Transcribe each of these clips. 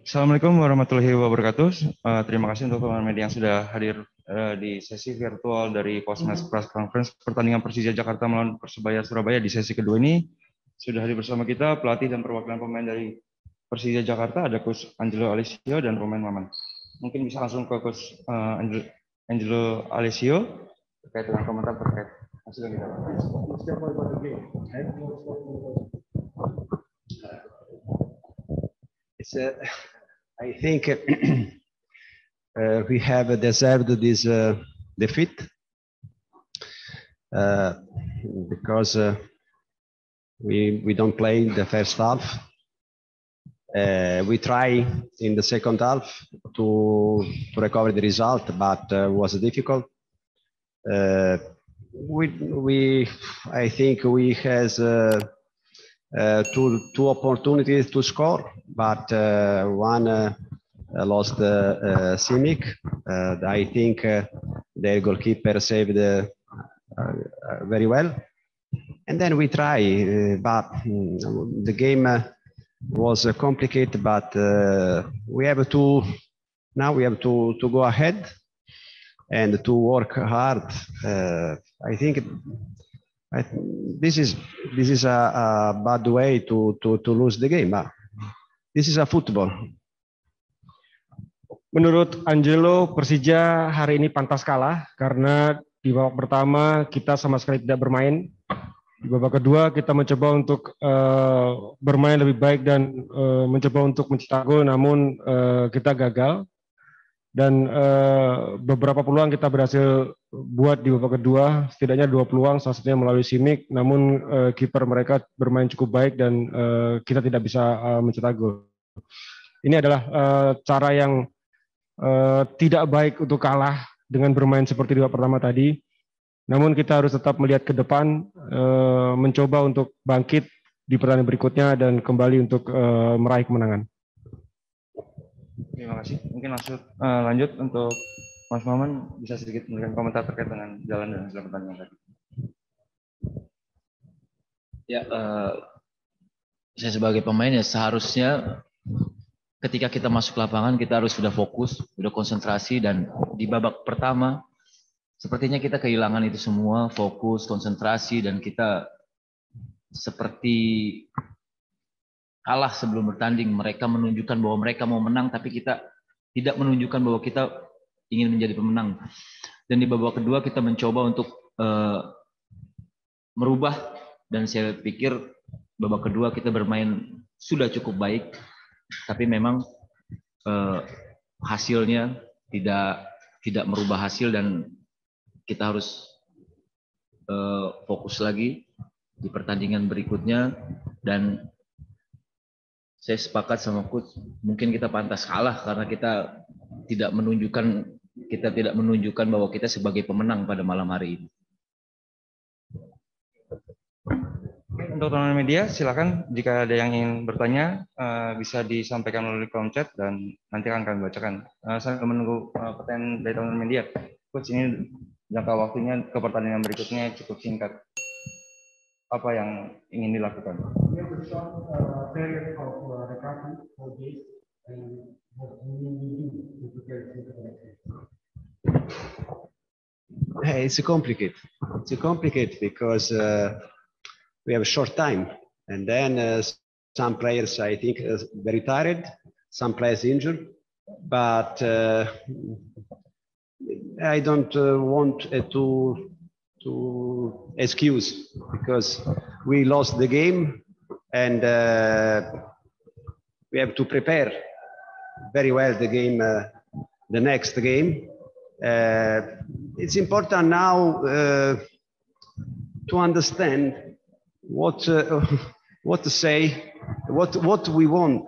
Assalamualaikum warahmatullahi wabarakatuh. Terima kasih untuk teman-teman media yang sudah hadir di sesi virtual dari Postmatch Press Conference pertandingan Persija Jakarta melawan Persebaya Surabaya di sesi kedua ini. Sudah hadir bersama kita pelatih dan perwakilan pemain dari Persija Jakarta, ada Coach Angelo Alessio dan pemain Maman. Mungkin bisa langsung ke Coach Angelo Alessio terkait dengan komentar terkait hasil yang kita lakukan. I think we have deserved this defeat because we don't play the first half. We try in the second half to recover the result, but was difficult. I think we has two opportunities to score, but one lost Simic. I think the goalkeeper saved very well. And then we try, but the game was complicated, but we have to go ahead and to work hard. I think this is a bad way to lose the game. This is a football. Menurut Angelo, Persija hari ini pantas kalah karena di babak pertama kita sama sekali tidak bermain. Di babak kedua kita mencoba untuk bermain lebih baik dan mencoba untuk mencetak gol, namun kita gagal. Dan beberapa peluang kita berhasil buat di babak kedua, setidaknya 2 peluang, salah satunya melalui Simic, namun kiper mereka bermain cukup baik dan kita tidak bisa mencetak gol. Ini adalah cara yang tidak baik untuk kalah dengan bermain seperti di babak pertama tadi. Namun kita harus tetap melihat ke depan, mencoba untuk bangkit di pertandingan berikutnya dan kembali untuk meraih kemenangan. Terima kasih. Mungkin langsung lanjut untuk Mas Maman, bisa sedikit memberikan komentar terkait dengan jalan dan hasil pertandingan tadi. Ya, saya sebagai pemain ya seharusnya ketika kita masuk lapangan kita harus sudah fokus, sudah konsentrasi, dan di babak pertama sepertinya kita kehilangan itu semua, fokus, konsentrasi, dan kita seperti kalah sebelum bertanding. Mereka menunjukkan bahwa mereka mau menang, tapi kita tidak menunjukkan bahwa kita ingin menjadi pemenang. Dan di babak kedua kita mencoba untuk merubah, dan saya pikir babak kedua kita bermain sudah cukup baik, tapi memang hasilnya tidak merubah hasil, dan kita harus fokus lagi di pertandingan berikutnya. Dan saya sepakat sama coach, mungkin kita pantas kalah karena kita tidak menunjukkan bahwa kita sebagai pemenang pada malam hari ini. Untuk teman-teman media, silakan jika ada yang ingin bertanya bisa disampaikan melalui kolom chat dan nanti akan kami bacakan. Saya menunggu pertanyaan dari teman-teman media. Coach, ini jangka waktunya ke pertandingan berikutnya cukup singkat. Apa yang ingin dilakukan? It's complicated. It's complicated because we have a short time, and then some players, I think, very tired. Some players injured, but I don't want to excuse, because we lost the game, and we have to prepare very well the game, the next game. It's important now to understand what to say, what we want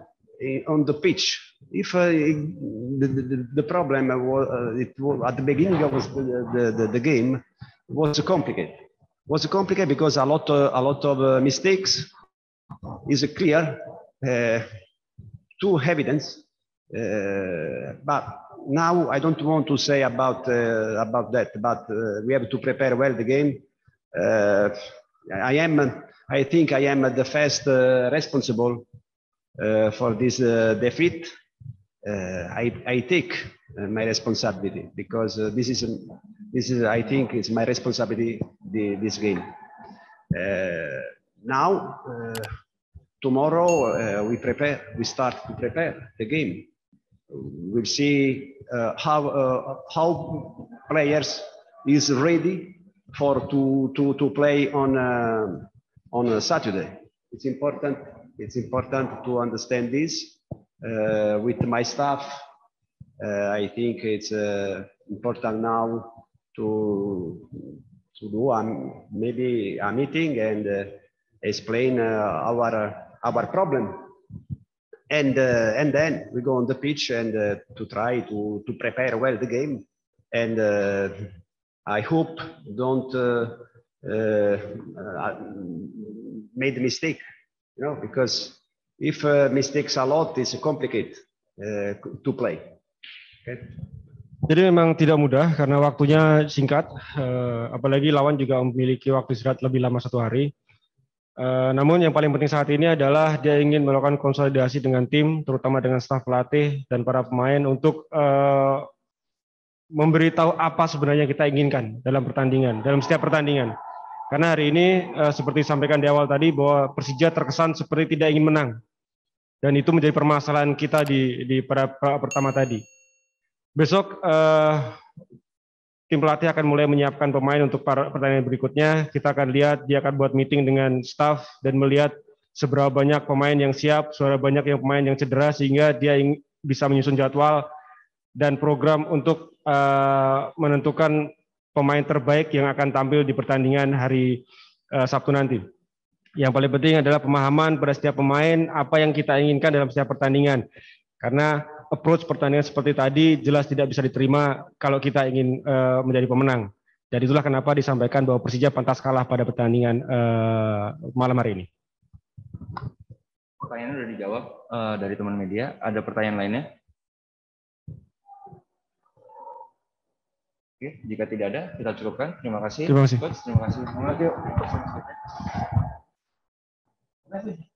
on the pitch. If the problem was, at the beginning of the game was complicated. Was complicated because a lot of mistakes is clear, too evidence. But now I don't want to say about that, but we have to prepare well the game. I think I am the first responsible for this defeat. I take my responsibility because this is I think it's my responsibility this game. Now tomorrow we start to prepare the game. We'll see how players is ready to play on Saturday. It's important to understand this with my staff. I think it's important now to do maybe a meeting and explain our problem, and then we go on the pitch and to try to prepare well the game, and I hope don't made a mistake, you know, because if mistakes a lot, it's complicated to play. Okay. Jadi memang tidak mudah karena waktunya singkat, apalagi lawan juga memiliki waktu istirahat lebih lama 1 hari. Namun yang paling penting saat ini adalah dia ingin melakukan konsolidasi dengan tim, terutama dengan staf pelatih dan para pemain untuk memberitahu apa sebenarnya kita inginkan dalam pertandingan, dalam setiap pertandingan. Karena hari ini seperti disampaikan di awal tadi bahwa Persija terkesan seperti tidak ingin menang, dan itu menjadi permasalahan kita di pada pertama tadi. Besok tim pelatih akan mulai menyiapkan pemain untuk pertandingan berikutnya. Kita akan lihat, dia akan buat meeting dengan staff dan melihat seberapa banyak pemain yang siap, seberapa banyak yang pemain yang cedera, sehingga dia bisa menyusun jadwal dan program untuk menentukan pemain terbaik yang akan tampil di pertandingan hari Sabtu nanti. Yang paling penting adalah pemahaman pada setiap pemain apa yang kita inginkan dalam setiap pertandingan. Karena approach pertandingan seperti tadi jelas tidak bisa diterima kalau kita ingin menjadi pemenang. Jadi itulah kenapa disampaikan bahwa Persija pantas kalah pada pertandingan malam hari ini. Pertanyaan sudah dijawab dari teman media. Ada pertanyaan lainnya? Oke, jika tidak ada, kita cukupkan. Terima kasih. Terima kasih. Coach, terima kasih. Terima kasih.